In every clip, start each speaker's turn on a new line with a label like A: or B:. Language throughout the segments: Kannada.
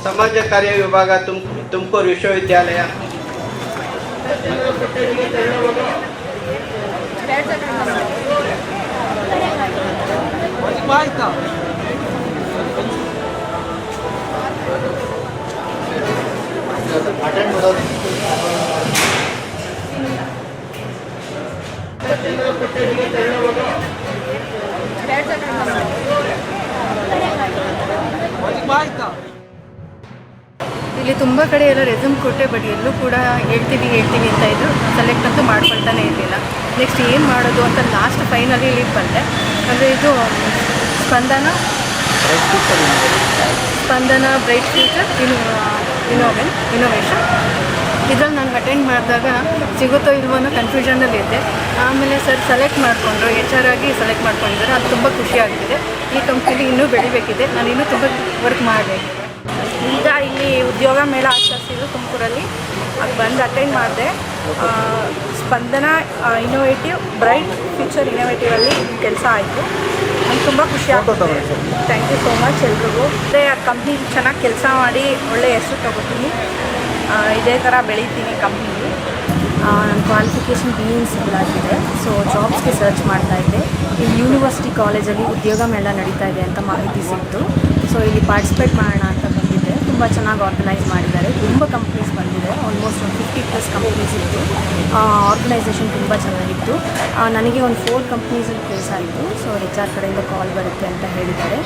A: ಸಮಾಜ ಕಾರ್ಯ ವಿಭಾಗ ತುಮಕೂರು ವಿಶ್ವವಿದ್ಯಾಲಯ.
B: ಇಲ್ಲಿ ತುಂಬ ಕಡೆ ಎಲ್ಲ ರೆಸ್ಯೂಮ್ ಕೊಟ್ಟೆ, ಬಟ್ ಎಲ್ಲೂ ಕೂಡ ಹೇಳ್ತೀನಿ ಅಂತ ಇದ್ರು. ಸೆಲೆಕ್ಟ್ ಅಂತೂ ಮಾಡ್ಕೊಳ್ತಾನೆ ಇರಲಿಲ್ಲ. ನೆಕ್ಸ್ಟ್ ಏನು ಮಾಡೋದು ಅಂತ ಲಾಸ್ಟ್ ಫೈನಲಿ ಇಲ್ಲಿಗೆ ಬಂದೆ. ಅಂದರೆ ಇದು ಸ್ಪಂದನ ಬ್ರೈಟ್ ಫ್ಯೂಚರ್ ಇನೋವೇಷನ್. ಇದ್ರಲ್ಲಿ ನಾನು ಅಟೆಂಡ್ ಮಾಡಿದಾಗ ಸಿಗುತ್ತೋ ಇಲ್ವೋ ಅನ್ನೋ ಕನ್ಫ್ಯೂಷನಲ್ಲಿದ್ದೆ. ಆಮೇಲೆ ಸರ್ ಸೆಲೆಕ್ಟ್ ಮಾಡಿಕೊಂಡ್ರು, HR ಆಗಿ ಸೆಲೆಕ್ಟ್ ಮಾಡ್ಕೊಂಡಿದ್ದಾರೆ. ಅದು ತುಂಬ ಖುಷಿಯಾಗ್ತಿದೆ. ಈ ಕಂಪ್ನಿಲಿ ಇನ್ನೂ ಬೆಳಿಬೇಕಿದೆ, ನಾನು ಇನ್ನೂ ತುಂಬ ವರ್ಕ್ ಮಾಡಬೇಕಿದೆ.
C: ಈಗ ಇಲ್ಲಿ ಉದ್ಯೋಗ ಮೇಳ ಆಚರಿಸಿದ್ರು ತುಮಕೂರಲ್ಲಿ, ಅದು ಬಂದು ಅಟೆಂಡ್ ಮಾಡಿದೆ. ಸ್ಪಂದನ ಇನೋವೇಟಿವ್ ಬ್ರೈಟ್ ಫ್ಯೂಚರ್ ಇನೋವೇಟಿವಲ್ಲಿ ಕೆಲಸ ಆಯಿತು. ನನಗೆ ತುಂಬ ಖುಷಿ ಆಗ್ತದೆ. ಥ್ಯಾಂಕ್ ಯು ಸೋ ಮಚ್ ಎಲ್ರಿಗೂ. ಅದೇ ಆ ಕಂಪ್ನಿ ಚೆನ್ನಾಗಿ ಕೆಲಸ ಮಾಡಿ ಒಳ್ಳೆ ಹೆಸರು ತಗೋತೀನಿ, ಇದೇ ಥರ ಬೆಳಿತೀನಿ ಕಂಪ್ನಿಲಿ. ನನ್ನ ಕ್ವಾಲಿಫಿಕೇಷನ್ BE ಆಗಿದೆ. ಸೊ ಜಾಬ್ಸ್ಗೆ ಸರ್ಚ್ ಮಾಡ್ತಾಯಿದ್ದೆ. ಇಲ್ಲಿ ಯೂನಿವರ್ಸಿಟಿ ಕಾಲೇಜಲ್ಲಿ ಉದ್ಯೋಗ ಮೇಳ ನಡೀತಾ ಇದೆ ಅಂತ ಮಾಹಿತಿ ಸಿಕ್ತು. ಸೊ ಇಲ್ಲಿ ಪಾರ್ಟಿಸಿಪೇಟ್ ಮಾಡೋಣ ಅಂತ ಬಂದಿದ್ದೆ. ತುಂಬ ಚೆನ್ನಾಗಿ ಆರ್ಗನೈಸ್ ಮಾಡಿದ್ದಾರೆ. ತುಂಬ ಕಂಪ್ನೀಸ್ ಬಂದಿದೆ, ಆಲ್ಮೋಸ್ಟ್ ಒಂದು 50+ ಕಂಪ್ನೀಸ್ ಇತ್ತು. ಆರ್ಗನೈಸೇಷನ್ ತುಂಬ ಚೆನ್ನಾಗಿತ್ತು. ನನಗೆ ಒಂದು 4 ಕಂಪ್ನೀಸಲ್ಲಿ ಕೆಲಸ ಆಯಿತು. ಸೊ HR ಕಡೆಯಿಂದ ಕಾಲ್ ಬರುತ್ತೆ ಅಂತ ಹೇಳಿದ್ದಾರೆ.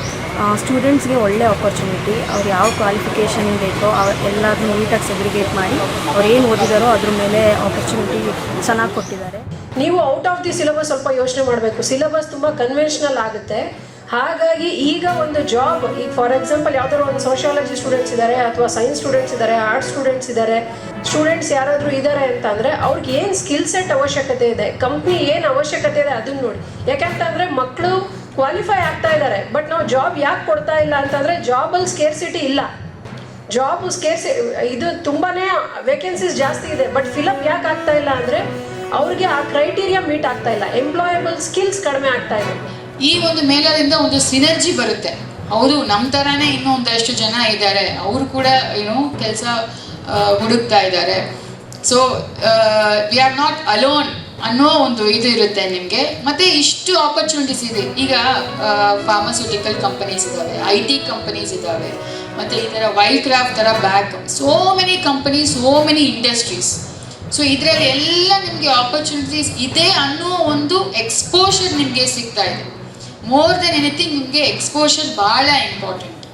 C: ಸ್ಟೂಡೆಂಟ್ಸ್ಗೆ ಒಳ್ಳೆ ಆಪರ್ಚುನಿಟಿ. ಅವ್ರು ಯಾವ ಕ್ವಾಲಿಫಿಕೇಷನ್ ಬೇಕೋ ಎಲ್ಲರನ್ನೂ ನೀಟಾಗಿ ಸೆಗ್ರಿಗೇಟ್ ಮಾಡಿ ಅವ್ರು ಏನು ಓದಿದಾರೋ ಅದ್ರ ಮೇಲೆ ಆಪರ್ಚುನಿಟಿ ಚೆನ್ನಾಗಿ ಕೊಟ್ಟಿದ್ದಾರೆ.
D: ನೀವು ಔಟ್ ಆಫ್ ದಿ ಸಿಲೆಬಸ್ ಸ್ವಲ್ಪ ಯೋಚನೆ ಮಾಡಬೇಕು. ಸಿಲೆಬಸ್ ತುಂಬ ಕನ್ವೆನ್ಷನಲ್ ಆಗುತ್ತೆ. ಹಾಗಾಗಿ ಈಗ ಒಂದು ಜಾಬ್, ಈಗ ಫಾರ್ ಎಕ್ಸಾಂಪಲ್ ಯಾವ್ದಾದ್ರು ಒಂದು ಸೋಷಿಯಾಲಜಿ ಸ್ಟೂಡೆಂಟ್ಸ್ ಇದ್ದಾರೆ, ಅಥವಾ ಸೈನ್ಸ್ ಸ್ಟೂಡೆಂಟ್ಸ್ ಇದ್ದಾರೆ, ಆರ್ಟ್ಸ್ ಸ್ಟೂಡೆಂಟ್ಸ್ ಇದ್ದಾರೆ, ಸ್ಟೂಡೆಂಟ್ಸ್ ಯಾರಾದರೂ ಇದ್ದಾರೆ ಅಂತಂದರೆ ಅವ್ರಿಗೆ ಏನು ಸ್ಕಿಲ್ ಸೆಟ್ ಅವಶ್ಯಕತೆ ಇದೆ, ಕಂಪ್ನಿ ಏನು ಅವಶ್ಯಕತೆ ಇದೆ ಅದನ್ನು ನೋಡಿ. ಯಾಕಂತಂದರೆ ಮಕ್ಕಳು ಕ್ವಾಲಿಫೈ ಆಗ್ತಾ ಇದ್ದಾರೆ, ಬಟ್ ನಾವು ಜಾಬ್ ಯಾಕೆ ಕೊಡ್ತಾ ಇಲ್ಲ ಅಂತಂದರೆ ಜಾಬಲ್ಲಿ ಸ್ಕೇರ್ಸಿಟಿ ಇಲ್ಲ. ಇದು ತುಂಬಾ ವೇಕೆನ್ಸೀಸ್ ಜಾಸ್ತಿ ಇದೆ, ಬಟ್ ಫಿಲಪ್ ಯಾಕೆ ಆಗ್ತಾ ಇಲ್ಲ ಅಂದರೆ ಅವ್ರಿಗೆ ಆ ಕ್ರೈಟೀರಿಯಾ ಮೀಟ್ ಆಗ್ತಾ ಇಲ್ಲ. ಎಂಪ್ಲಾಯಬಲ್ ಸ್ಕಿಲ್ಸ್ ಕಡಿಮೆ ಆಗ್ತಾ ಇದೆ.
E: ಈ ಒಂದು ಮೇಳದಿಂದ ಒಂದು ಸಿನರ್ಜಿ ಬರುತ್ತೆ. ಹೌದು, ನಮ್ಮ ಥರನೇ ಇನ್ನೂ ಒಂದಷ್ಟು ಜನ ಇದ್ದಾರೆ, ಅವರು ಕೂಡ ಕೆಲಸ ಹುಡುಕ್ತಾ ಇದ್ದಾರೆ. So we are not alone ಅನ್ನೋ ಒಂದು ಇದು ಇರುತ್ತೆ ನಿಮಗೆ. ಮತ್ತು ಇಷ್ಟು ಆಪರ್ಚುನಿಟೀಸ್ ಇದೆ. ಈಗ ಫಾರ್ಮಸ್ಯೂಟಿಕಲ್ ಕಂಪನೀಸ್ ಇದ್ದಾವೆ, IT ಕಂಪನೀಸ್ ಇದ್ದಾವೆ, ಮತ್ತು ಈ ಥರ ವೈಲ್ಡ್ ಕ್ರಾಫ್ಟ್ ಥರ bag, so many companies, so many industries. So ಇದರಲ್ಲಿ ಎಲ್ಲ ನಿಮಗೆ ಆಪರ್ಚುನಿಟೀಸ್ ಇದೆ ಅನ್ನೋ ಒಂದು ಎಕ್ಸ್ಪೋಷರ್ ನಿಮಗೆ ಸಿಗ್ತಾ ಇದೆ. ಮೋರ್ ದೆನ್ ಎನಿಥಿಂಗ್ ನಿಮಗೆ ಎಕ್ಸ್ಪೋಷರ್ ಭಾಳ ಇಂಪಾರ್ಟೆಂಟ್.